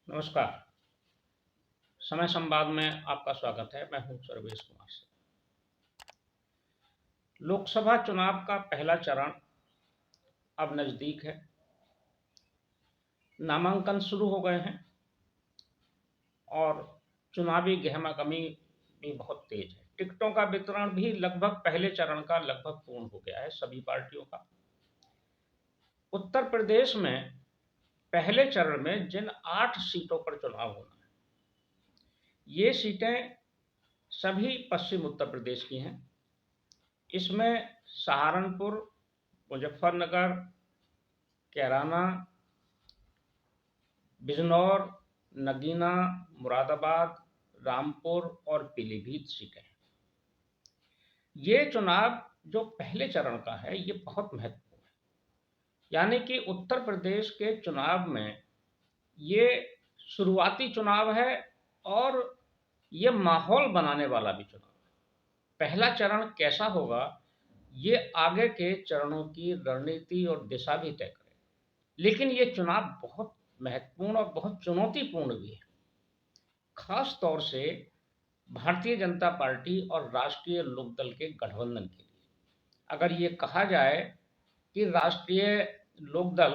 नमस्कार। समय संवाद में आपका स्वागत है। मैं हूं सर्वेश कुमार से। लोकसभा चुनाव का पहला चरण अब नजदीक है। नामांकन शुरू हो गए हैं और चुनावी गहमागहमी भी बहुत तेज है। टिकटों का वितरण भी लगभग पहले चरण का लगभग पूर्ण हो गया है सभी पार्टियों का। उत्तर प्रदेश में पहले चरण में जिन 8 सीटों पर चुनाव होना है, ये सीटें सभी पश्चिम उत्तर प्रदेश की हैं। इसमें सहारनपुर, मुजफ्फरनगर, कैराना, बिजनौर, नगीना, मुरादाबाद, रामपुर और पीलीभीत सीटें हैं। ये चुनाव जो पहले चरण का है, ये बहुत महत्वपूर्ण है। यानी कि उत्तर प्रदेश के चुनाव में ये शुरुआती चुनाव है और ये माहौल बनाने वाला भी चुनाव है। पहला चरण कैसा होगा, ये आगे के चरणों की रणनीति और दिशा भी तय करेगा। लेकिन ये चुनाव बहुत महत्वपूर्ण और बहुत चुनौतीपूर्ण भी है, खास तौर से भारतीय जनता पार्टी और राष्ट्रीय लोकदल के गठबंधन के लिए। अगर ये कहा जाए कि राष्ट्रीय लोकदल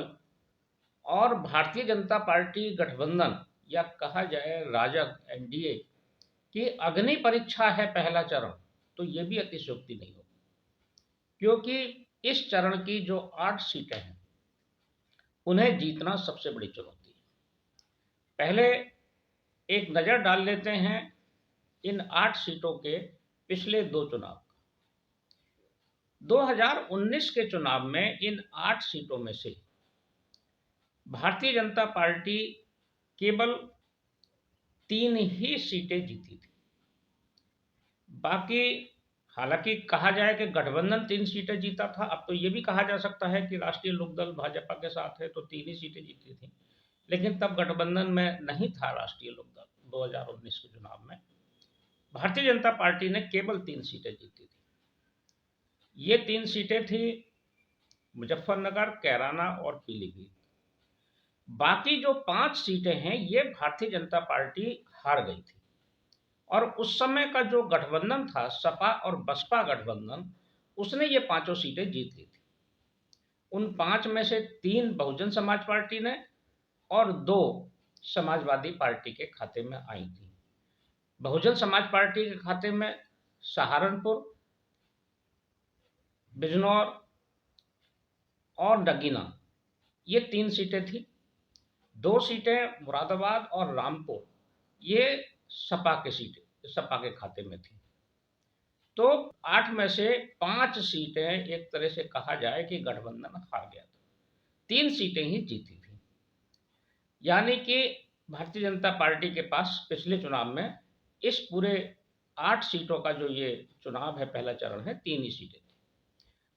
और भारतीय जनता पार्टी गठबंधन, या कहा जाए राजग एनडीए की अग्नि परीक्षा है पहला चरण, तो ये भी अतिशयोक्ति नहीं होगी। क्योंकि इस चरण की जो 8 सीटें हैं, उन्हें जीतना सबसे बड़ी चुनौती है। पहले एक नज़र डाल लेते हैं इन 8 सीटों के पिछले 2 चुनाव। 2019 के चुनाव में इन 8 सीटों में से भारतीय जनता पार्टी केवल 3 ही सीटें जीती थी। बाकी, हालांकि कहा जाए कि गठबंधन 3 सीटें जीता था, अब तो ये भी कहा जा सकता है कि राष्ट्रीय लोकदल भाजपा के साथ है तो 3 ही सीटें जीती थी। लेकिन तब गठबंधन में नहीं था राष्ट्रीय लोकदल। 2019 के चुनाव में भारतीय जनता पार्टी ने केवल 3 सीटें जीती थी। ये 3 सीटें थी मुजफ्फरनगर, कैराना और पीलीभीत। बाकी जो 5 सीटें हैं, ये भारतीय जनता पार्टी हार गई थी। और उस समय का जो गठबंधन था, सपा और बसपा गठबंधन, उसने ये पांचों सीटें जीत ली थी। उन 5 में से 3 बहुजन समाज पार्टी ने और 2 समाजवादी पार्टी के खाते में आई थी। बहुजन समाज पार्टी के खाते में सहारनपुर, बिजनौर और नगीना, ये 3 सीटें थी। 2 सीटें मुरादाबाद और रामपुर, ये सपा के खाते में थी। तो 8 में से 5 सीटें एक तरह से कहा जाए कि गठबंधन हार गया था, 3 सीटें ही जीती थी। यानी कि भारतीय जनता पार्टी के पास पिछले चुनाव में इस पूरे 8 सीटों का जो ये चुनाव है, पहला चरण है, 3 ही सीटें थी।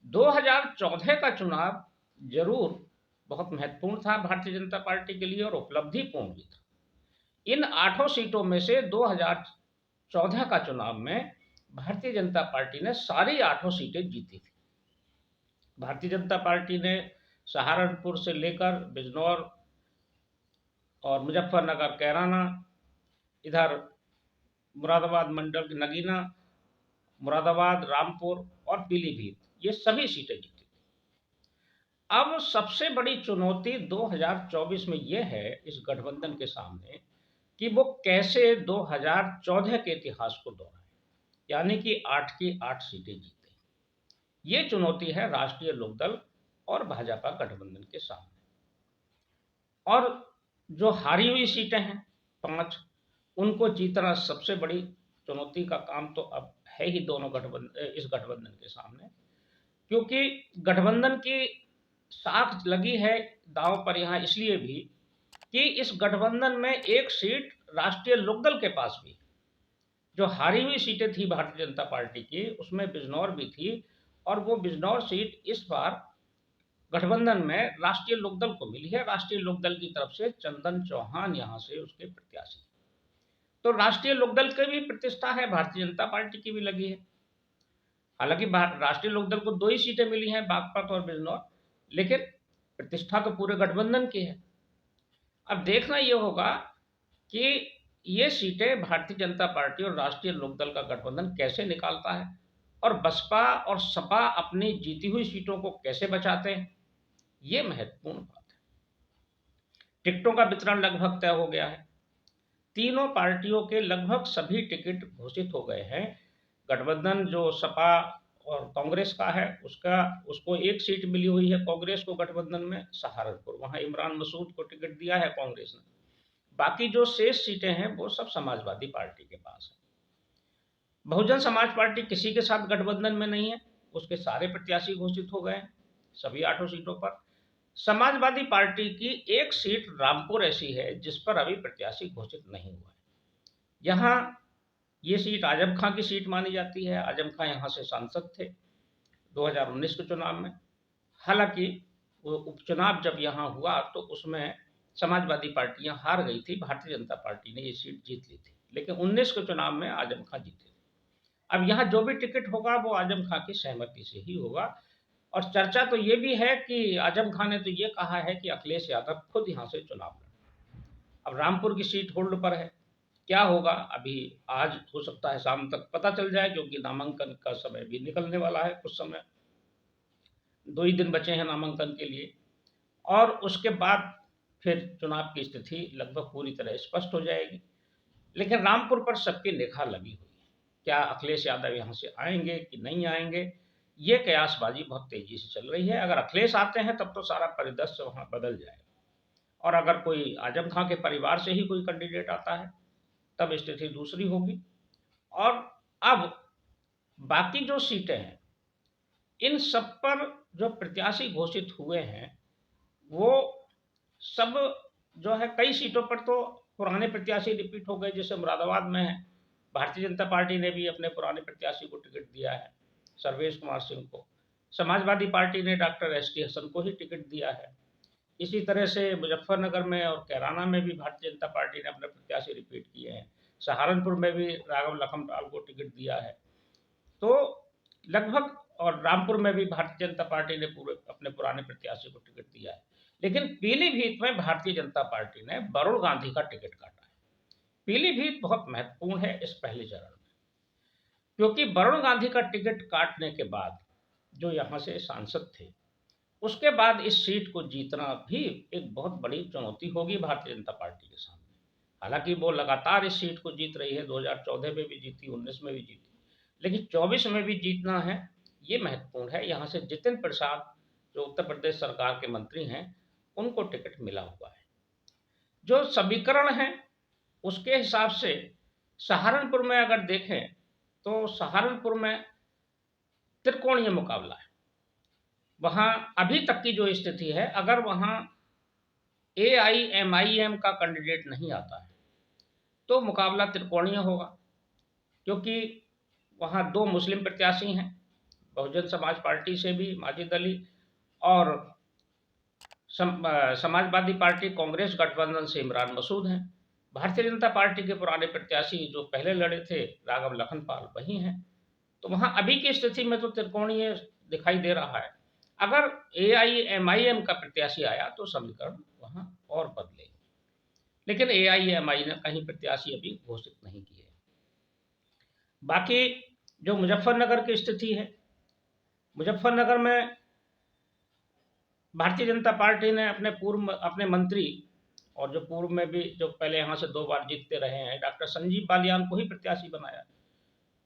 2014 का चुनाव जरूर बहुत महत्वपूर्ण था भारतीय जनता पार्टी के लिए और उपलब्धिपूर्ण भी था। इन 8 सीटों में से 2014 का चुनाव में भारतीय जनता पार्टी ने सारी 8 सीटें जीती थी। भारतीय जनता पार्टी ने सहारनपुर से लेकर बिजनौर और मुजफ्फरनगर, कैराना, इधर मुरादाबाद मंडल की नगीना, मुरादाबाद, रामपुर और पीलीभीत, ये सभी सीटें जीती थी। अब सबसे बड़ी चुनौती 2024 में यह है इस गठबंधन के सामने कि वो कैसे 2014 के इतिहास को दोहराए, यानी कि 8 की 8 सीटें जीते। ये चुनौती है राष्ट्रीय लोकदल और भाजपा गठबंधन के सामने। और जो हारी हुई सीटें हैं 5, उनको जीतना सबसे बड़ी चुनौती का काम तो अब है ही इस गठबंधन के सामने। क्योंकि गठबंधन की साख लगी है दांव पर यहाँ इसलिए भी कि इस गठबंधन में एक सीट राष्ट्रीय लोकदल के पास भी, जो हारी हुई सीटें थी भारतीय जनता पार्टी की, उसमें बिजनौर भी थी और वो बिजनौर सीट इस बार गठबंधन में राष्ट्रीय लोकदल को मिली है। राष्ट्रीय लोकदल की तरफ से चंदन चौहान यहां से उसके प्रत्याशी, तो राष्ट्रीय लोकदल की भी प्रतिष्ठा है, भारतीय जनता पार्टी की भी लगी है। हालांकि राष्ट्रीय लोकदल को 2 ही सीटें मिली हैं, बागपत और बिजनौर, लेकिन प्रतिष्ठा तो पूरे गठबंधन की है। अब देखना यह होगा कि ये सीटें भारतीय जनता पार्टी और राष्ट्रीय लोकदल का गठबंधन कैसे निकालता है और बसपा और सपा अपनी जीती हुई सीटों को कैसे बचाते हैं, ये महत्वपूर्ण बात है। टिकटों का वितरण लगभग तय हो गया है। तीनों पार्टियों के लगभग सभी टिकट घोषित हो गए हैं। गठबंधन जो सपा और कांग्रेस का है, उसका उसको एक सीट मिली हुई है कांग्रेस को गठबंधन में, सहारनपुर, वहां इमरान मसूद को टिकट दिया है कांग्रेस ने। बाकी जो शेष सीटें हैं वो सब समाजवादी पार्टी के पास है। बहुजन समाज पार्टी किसी के साथ गठबंधन में नहीं है, उसके सारे प्रत्याशी घोषित हो गए हैं सभी 8 सीटों पर। समाजवादी पार्टी की एक सीट रामपुर ऐसी है जिस पर अभी प्रत्याशी घोषित नहीं हुआ है। यहाँ ये सीट आजम खां की सीट मानी जाती है। आजम खां यहाँ से सांसद थे 2019 के चुनाव में। हालांकि वो उपचुनाव जब यहाँ हुआ तो उसमें समाजवादी पार्टियां हार गई थी, भारतीय जनता पार्टी ने ये सीट जीत ली थी, लेकिन 19 के चुनाव में आजम खां जीते थे। अब यहाँ जो भी टिकट होगा वो आजम खां की सहमति से ही होगा। और चर्चा तो ये भी है कि आजम खां ने तो ये कहा है कि अखिलेश यादव खुद यहाँ से चुनाव लड़े। अब रामपुर की सीट होल्ड पर है, क्या होगा अभी आज हो सकता है शाम तक पता चल जाए, क्योंकि नामांकन का समय भी निकलने वाला है। कुछ समय, 2 ही दिन बचे हैं नामांकन के लिए, और उसके बाद फिर चुनाव की स्थिति लगभग पूरी तरह स्पष्ट हो जाएगी। लेकिन रामपुर पर सबकी निगाह लगी हुई है, क्या अखिलेश यादव यहाँ से आएंगे कि नहीं आएंगे, ये कयासबाजी बहुत तेजी से चल रही है। अगर अखिलेश आते हैं तब तो सारा परिदृश्य वहाँ बदल जाएगा, और अगर कोई आजम खां के परिवार से ही कोई कैंडिडेट आता है तब स्थिति दूसरी होगी। और अब बाकी जो सीटें हैं, इन सब पर जो प्रत्याशी घोषित हुए हैं वो सब जो है, कई सीटों पर तो पुराने प्रत्याशी रिपीट हो गए। जैसे मुरादाबाद में है, भारतीय जनता पार्टी ने भी अपने पुराने प्रत्याशी को टिकट दिया है, सर्वेश कुमार सिंह को। समाजवादी पार्टी ने डॉक्टर एस टी हसन को ही टिकट दिया है। इसी तरह से मुजफ्फरनगर में और कैराना में भी भारतीय जनता पार्टी ने अपने प्रत्याशी रिपीट किए हैं। सहारनपुर में भी राघव लखनपाल को टिकट दिया है। तो लगभग, और रामपुर में भी भारतीय जनता पार्टी ने पूरे अपने पुराने प्रत्याशी को टिकट दिया है। लेकिन पीलीभीत में भारतीय जनता पार्टी ने वरुण गांधी का टिकट काटा है। पीलीभीत बहुत महत्वपूर्ण है इस पहले चरण में, क्योंकि वरुण गांधी का टिकट काटने के बाद जो यहाँ से सांसद थे, उसके बाद इस सीट को जीतना भी एक बहुत बड़ी चुनौती होगी भारतीय जनता पार्टी के सामने। हालांकि वो लगातार इस सीट को जीत रही है, 2014 में भी जीती, 19 में भी जीती, लेकिन 24 में भी जीतना है, ये महत्वपूर्ण है। यहाँ से जितिन प्रसाद जो उत्तर प्रदेश सरकार के मंत्री हैं, उनको टिकट मिला हुआ है। जो समीकरण है उसके हिसाब से सहारनपुर में अगर देखें तो सहारनपुर में त्रिकोणीय मुकाबला है। वहाँ अभी तक की जो स्थिति है, अगर वहाँ AIMIM का कैंडिडेट नहीं आता है तो मुकाबला त्रिकोणीय होगा, क्योंकि वहाँ 2 मुस्लिम प्रत्याशी हैं, बहुजन समाज पार्टी से भी माजिद अली, और समाजवादी पार्टी कांग्रेस गठबंधन से इमरान मसूद हैं। भारतीय जनता पार्टी के पुराने प्रत्याशी जो पहले लड़े थे राघव लखनपाल, वही हैं। तो वहाँ अभी की स्थिति में तो त्रिकोणीय दिखाई दे रहा है। अगर AIMIM का प्रत्याशी आया तो समीकरण वहाँ और बदले, लेकिन AIMIM ने कहीं प्रत्याशी अभी घोषित नहीं किए। बाकी जो मुजफ्फरनगर की स्थिति है, मुजफ्फरनगर में भारतीय जनता पार्टी ने अपने मंत्री, और जो पूर्व में भी जो पहले यहाँ से 2 बार जीतते रहे हैं, डॉक्टर संजीव बालियान को ही प्रत्याशी बनाया।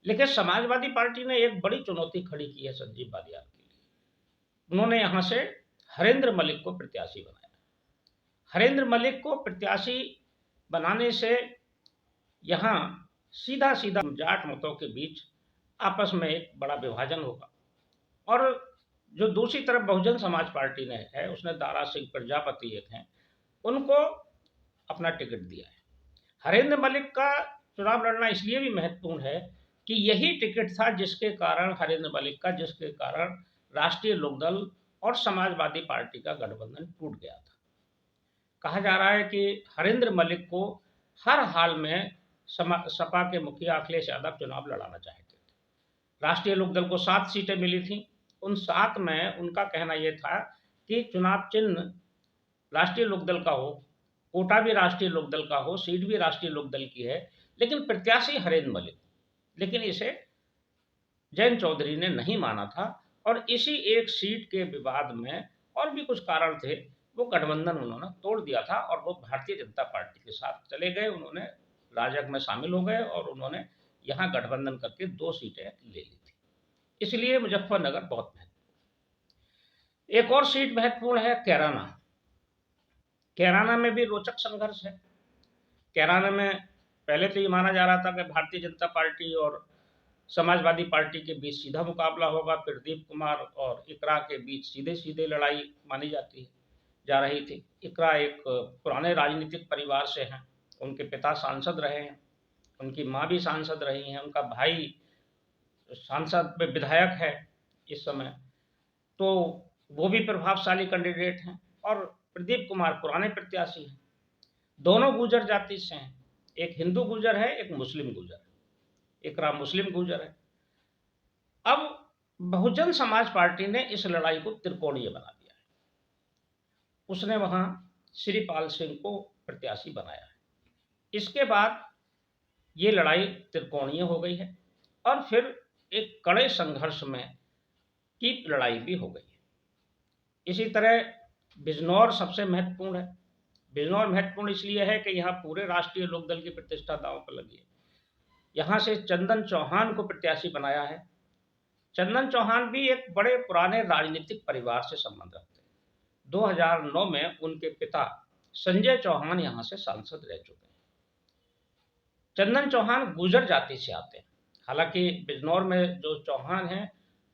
लेकिन समाजवादी पार्टी ने एक बड़ी चुनौती खड़ी की है संजीव बालियान के लिए। उन्होंने यहाँ से हरेंद्र मलिक को प्रत्याशी बनाया। हरेंद्र मलिक को प्रत्याशी बनाने से यहाँ सीधा सीधा जाट मतों के बीच आपस में एक बड़ा विभाजन होगा। और जो दूसरी तरफ बहुजन समाज पार्टी ने है, उसने दारा सिंह प्रजापति एक हैं, उनको अपना टिकट दिया है। हरेंद्र मलिक का चुनाव लड़ना इसलिए भी महत्वपूर्ण है कि यही टिकट था जिसके कारण राष्ट्रीय लोकदल और समाजवादी पार्टी का गठबंधन टूट गया था। कहा जा रहा है कि हरेंद्र मलिक को हर हाल में सपा के मुखिया अखिलेश यादव चुनाव लड़ाना चाहते थे। राष्ट्रीय लोकदल को 7 सीटें मिली थी, उन 7 में उनका कहना यह था कि चुनाव चिन्ह राष्ट्रीय लोकदल का हो, कोटा भी राष्ट्रीय लोकदल का हो, सीट भी राष्ट्रीय लोकदल की है, लेकिन प्रत्याशी हरेंद्र मलिक, लेकिन इसे जयंत चौधरी ने नहीं माना था और इसी एक सीट के विवाद में और भी कुछ कारण थे, वो गठबंधन उन्होंने तोड़ दिया था और वो भारतीय जनता पार्टी के साथ चले गए। उन्होंने राजग में शामिल हो गए और उन्होंने यहाँ गठबंधन करके 2 सीटें ले ली थी। इसलिए मुजफ्फरनगर बहुत महत्वपूर्ण। एक और सीट महत्वपूर्ण है कैराना। कैराना में भी रोचक संघर्ष है। कैराना में पहले तो ये माना जा रहा था कि भारतीय जनता पार्टी और समाजवादी पार्टी के बीच सीधा मुकाबला होगा, प्रदीप कुमार और इकरा के बीच सीधे सीधे लड़ाई मानी जाती है जा रही थी। इकरा एक पुराने राजनीतिक परिवार से हैं, उनके पिता सांसद रहे हैं, उनकी माँ भी सांसद रही हैं, उनका भाई सांसद में विधायक है इस समय, तो वो भी प्रभावशाली कैंडिडेट हैं और प्रदीप कुमार पुराने प्रत्याशी हैं। दोनों गुर्जर जाति से हैं, एक हिंदू गुर्जर है, एक मुस्लिम गुर्जर है, इकरा मुस्लिम गुर्जर है। अब बहुजन समाज पार्टी ने इस लड़ाई को त्रिकोणीय बना दिया है। उसने वहां श्रीपाल सिंह को प्रत्याशी बनाया है। इसके बाद ये लड़ाई त्रिकोणीय हो गई है और फिर एक कड़े संघर्ष में की लड़ाई भी हो गई है। इसी तरह बिजनौर सबसे महत्वपूर्ण है। बिजनौर महत्वपूर्ण इसलिए है कि यहाँ पूरे राष्ट्रीय लोकदल की प्रतिष्ठा दांव पर लगी है। यहाँ से चंदन चौहान को प्रत्याशी बनाया है। चंदन चौहान भी एक बड़े पुराने राजनीतिक परिवार से संबंध रखते हैं। 2009 में उनके पिता संजय चौहान यहाँ से सांसद रह चुके हैं। चंदन चौहान गुर्जर जाति से आते हैं। हालांकि बिजनौर में जो चौहान हैं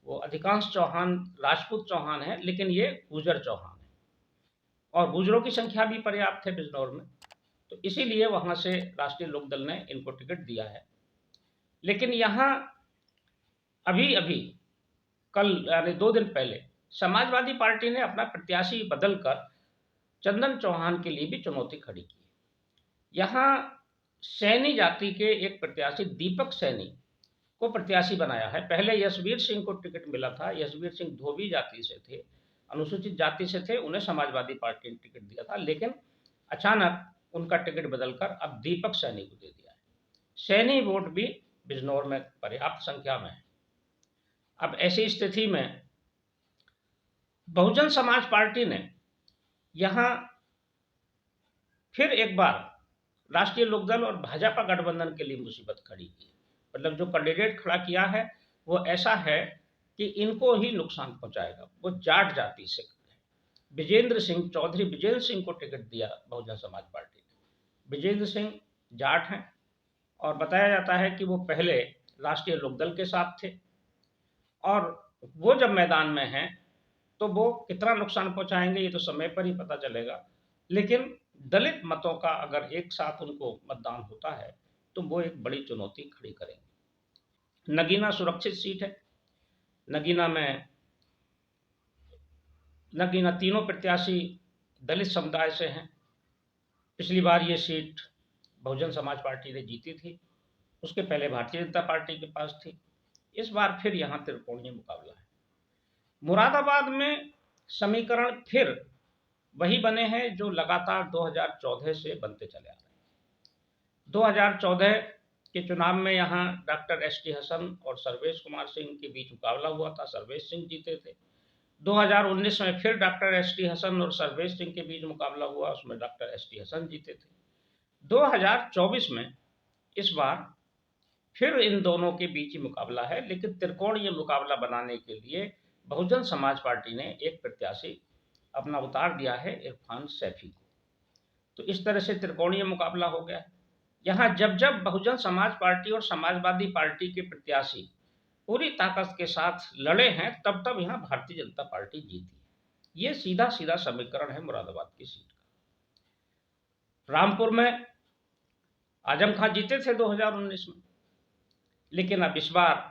वो अधिकांश चौहान राजपूत चौहान हैं, लेकिन ये गुर्जर चौहान है और गुर्जरों की संख्या भी पर्याप्त है बिजनौर में, तो इसीलिए वहाँ से राष्ट्रीय लोकदल ने इनको टिकट दिया है। लेकिन यहाँ अभी अभी कल यानी 2 दिन पहले समाजवादी पार्टी ने अपना प्रत्याशी बदलकर चंदन चौहान के लिए भी चुनौती खड़ी की। यहाँ सैनी जाति के एक प्रत्याशी दीपक सैनी को प्रत्याशी बनाया है। पहले यशवीर सिंह को टिकट मिला था। यशवीर सिंह धोबी जाति से थे, अनुसूचित जाति से थे, उन्हें समाजवादी पार्टी ने टिकट दिया था, लेकिन अचानक उनका टिकट बदलकर अब दीपक सैनी को दे दिया है। सैनी वोट भी बिजनौर में पर्याप्त संख्या में है। अब ऐसी स्थिति में बहुजन समाज पार्टी ने यहाँ फिर एक बार राष्ट्रीय लोकदल और भाजपा गठबंधन के लिए मुसीबत खड़ी की। मतलब जो कैंडिडेट खड़ा किया है वो ऐसा है कि इनको ही नुकसान पहुंचाएगा। वो जाट जाति से है। विजेंद्र सिंह चौधरी विजेंद्र सिंह को टिकट दिया बहुजन समाज पार्टी ने। विजेंद्र सिंह जाट हैं और बताया जाता है कि वो पहले राष्ट्रीय लोकदल के साथ थे और वो जब मैदान में हैं तो वो कितना नुकसान पहुंचाएंगे ये तो समय पर ही पता चलेगा। लेकिन दलित मतों का अगर एक साथ उनको मतदान होता है तो वो एक बड़ी चुनौती खड़ी करेंगे। नगीना सुरक्षित सीट है। नगीना तीनों प्रत्याशी दलित समुदाय से हैं। पिछली बार ये सीट बहुजन समाज पार्टी ने जीती थी, उसके पहले भारतीय जनता पार्टी के पास थी। इस बार फिर यहाँ त्रिकोणीय मुकाबला है। मुरादाबाद में समीकरण फिर वही बने हैं जो लगातार 2014 से बनते चले आ रहे हैं। 2014 के चुनाव में यहाँ डॉक्टर एस.टी. हसन और सर्वेश कुमार सिंह के बीच मुकाबला हुआ था, सर्वेश सिंह जीते थे। 2019 में फिर डॉक्टर एस.टी. हसन और सर्वेश सिंह के बीच मुकाबला हुआ, उसमें डॉक्टर एस.टी. हसन जीते थे। 2024 में इस बार फिर इन दोनों के बीच ही मुकाबला है, लेकिन त्रिकोणीय मुकाबला बनाने के लिए बहुजन समाज पार्टी ने एक प्रत्याशी अपना उतार दिया है, इरफान सैफी को। तो इस तरह से त्रिकोणीय मुकाबला हो गया है। यहाँ जब जब बहुजन समाज पार्टी और समाजवादी पार्टी के प्रत्याशी पूरी ताकत के साथ लड़े हैं तब तब यहाँ भारतीय जनता पार्टी जीती है। ये सीधा सीधा समीकरण है मुरादाबाद की सीट का। रामपुर में आजम खान जीते थे 2019 में, लेकिन अब इस बार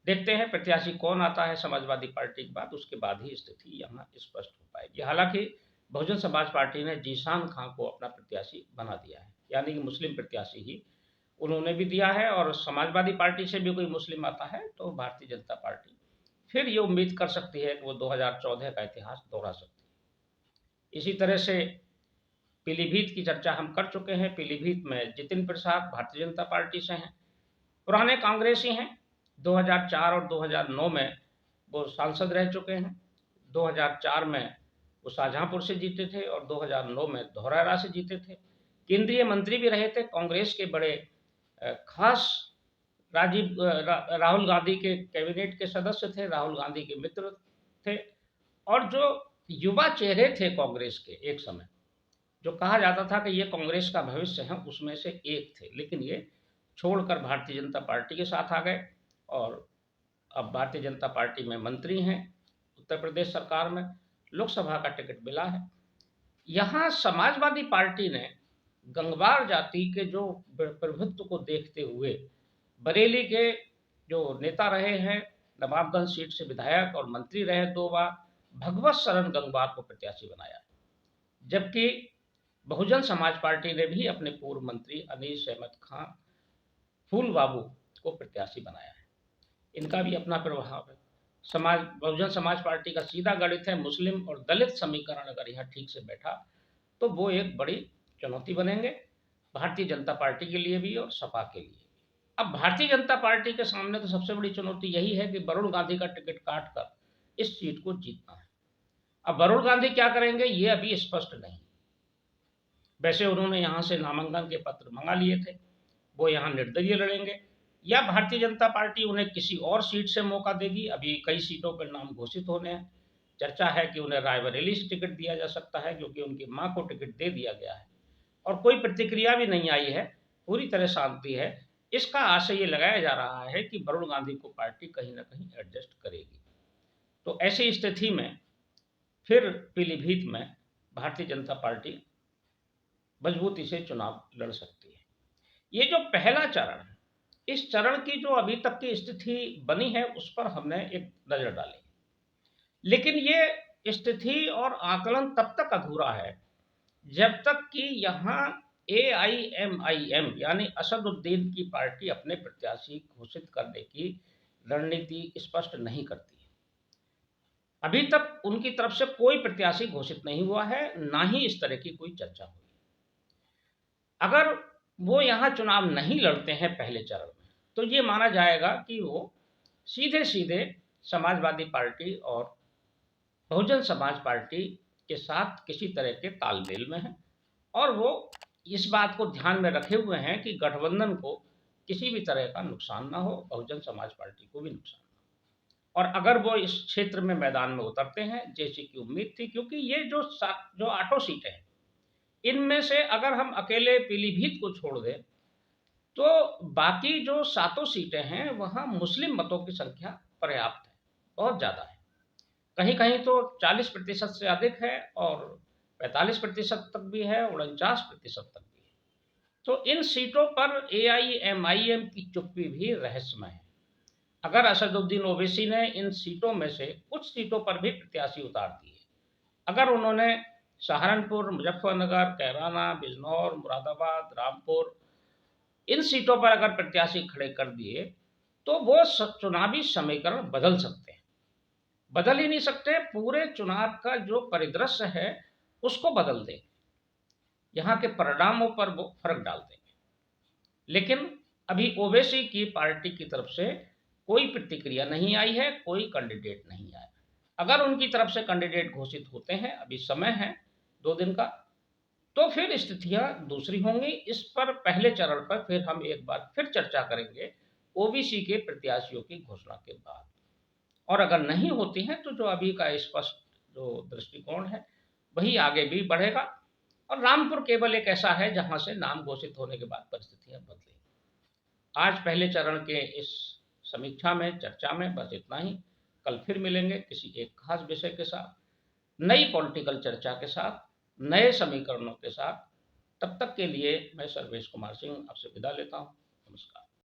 देखते हैं प्रत्याशी कौन आता है समाजवादी पार्टी के बाद, उसके बाद ही स्थिति यहाँ स्पष्ट हो पाएगी। हालांकि बहुजन समाज पार्टी ने जीशान खां को अपना प्रत्याशी बना दिया है, यानी कि मुस्लिम प्रत्याशी ही उन्होंने भी दिया है और समाजवादी पार्टी से भी कोई मुस्लिम आता है तो भारतीय जनता पार्टी फिर ये उम्मीद कर सकती है कि वो 2014 का इतिहास दोहरा सकती है। इसी तरह से पीलीभीत की चर्चा हम कर चुके हैं। पीलीभीत में जितिन प्रसाद भारतीय जनता पार्टी से हैं, पुराने कांग्रेसी हैं। 2004 और 2009 में वो सांसद रह चुके हैं। 2004 में वो शाहजहांपुर से जीते थे और 2009 में धौरहरा से जीते थे। केंद्रीय मंत्री भी रहे थे, कांग्रेस के बड़े खास राहुल गांधी के कैबिनेट के सदस्य थे, राहुल गांधी के मित्र थे और जो युवा चेहरे थे कांग्रेस के एक समय, जो कहा जाता था कि ये कांग्रेस का भविष्य है, उसमें से एक थे। लेकिन ये छोड़कर भारतीय जनता पार्टी के साथ आ गए और अब भारतीय जनता पार्टी में मंत्री हैं, उत्तर प्रदेश सरकार में लोकसभा का टिकट मिला है। यहाँ समाजवादी पार्टी ने गंगवार जाति के जो प्रभुत्व को देखते हुए बरेली के जो नेता रहे हैं, नवाबगंज सीट से विधायक और मंत्री रहे 2 बार, भगवत शरण गंगवार को प्रत्याशी बनाया। जबकि बहुजन समाज पार्टी ने भी अपने पूर्व मंत्री अनीस अहमद खां फूल बाबू को प्रत्याशी बनाया है। इनका भी अपना प्रभाव है। बहुजन समाज पार्टी का सीधा गणित है, मुस्लिम और दलित समीकरण अगर यहाँ ठीक से बैठा तो वो एक बड़ी चुनौती बनेंगे भारतीय जनता पार्टी के लिए भी और सपा के लिए। अब भारतीय जनता पार्टी के सामने तो सबसे बड़ी चुनौती यही है कि वरुण गांधी का टिकट काट कर इस सीट को जीतना है। अब वरुण गांधी क्या करेंगे ये अभी स्पष्ट नहीं। वैसे उन्होंने यहाँ से नामांकन के पत्र मंगा लिए थे, वो यहाँ निर्दलीय लड़ेंगे या भारतीय जनता पार्टी उन्हें किसी और सीट से मौका देगी। अभी कई सीटों पर नाम घोषित होने हैं। चर्चा है कि उन्हें रायबरेली से टिकट दिया जा सकता है क्योंकि उनकी मां को टिकट दे दिया गया है और कोई प्रतिक्रिया भी नहीं आई है, पूरी तरह शांति है। इसका आशय ये लगाया जा रहा है कि वरुण गांधी को पार्टी कहीं ना कहीं एडजस्ट करेगी। तो ऐसी स्थिति में फिर पीलीभीत में भारतीय जनता पार्टी मजबूती से चुनाव लड़ सकती है। ये जो पहला चरण है, इस चरण की जो अभी तक की स्थिति बनी है उस पर हमने एक नजर डाली। लेकिन ये स्थिति और आकलन तब तक अधूरा है जब तक कि यहाँ AIMIM यानी असदुद्दीन की पार्टी अपने प्रत्याशी घोषित करने की रणनीति स्पष्ट नहीं करती है। अभी तक उनकी तरफ से कोई प्रत्याशी घोषित नहीं हुआ है, ना ही इस तरह की कोई चर्चा हुई। अगर वो यहाँ चुनाव नहीं लड़ते हैं पहले चरण में तो ये माना जाएगा कि वो सीधे सीधे समाजवादी पार्टी और बहुजन समाज पार्टी के साथ किसी तरह के तालमेल में है और वो इस बात को ध्यान में रखे हुए हैं कि गठबंधन को किसी भी तरह का नुकसान ना हो, बहुजन समाज पार्टी को भी नुकसान ना हो। और अगर वो इस क्षेत्र में मैदान में उतरते हैं जैसी कि उम्मीद थी, क्योंकि ये जो 8 सीटें हैं इनमें से अगर हम अकेले पीलीभीत को छोड़ दें तो बाकी जो 7 सीटें हैं वहाँ मुस्लिम मतों की संख्या पर्याप्त है, बहुत ज़्यादा है। कहीं कहीं तो 40% से अधिक है और 45% तक भी है, 49% तक भी है। तो इन सीटों पर AIMIM की चुप्पी भी रहस्यमय है। अगर असदुद्दीन ओवैसी ने इन सीटों में से कुछ सीटों पर भी प्रत्याशी उतार दिए, अगर उन्होंने सहारनपुर, मुजफ्फरनगर, कैराना, बिजनौर, मुरादाबाद, रामपुर इन सीटों पर अगर प्रत्याशी खड़े कर दिए तो वो चुनावी समीकरण बदल सकते हैं। बदल ही नहीं सकते, पूरे चुनाव का जो परिदृश्य है उसको बदल देंगे, यहाँ के परिणामों पर वो फर्क डाल देंगे। लेकिन अभी ओवैसी की पार्टी की तरफ से कोई प्रतिक्रिया नहीं आई है, कोई कैंडिडेट नहीं आया। अगर उनकी तरफ से कैंडिडेट घोषित होते हैं, अभी समय है 2 दिन का, तो फिर स्थितियां दूसरी होंगी। इस पर पहले चरण पर फिर हम एक बार फिर चर्चा करेंगे ओबीसी के प्रत्याशियों की घोषणा के बाद। और अगर नहीं होती हैं तो जो अभी का स्पष्ट जो दृष्टिकोण है वही आगे भी बढ़ेगा और रामपुर केवल एक ऐसा है जहां से नाम घोषित होने के बाद परिस्थितियां बदलेंगी। आज पहले चरण के इस समीक्षा में, चर्चा में बस इतना ही। कल फिर मिलेंगे किसी एक खास विषय के साथ, नई पॉलिटिकल चर्चा के साथ, नए समीकरणों के साथ। तब तक के लिए मैं सर्वेश कुमार सिंह आपसे विदा लेता हूँ। नमस्कार।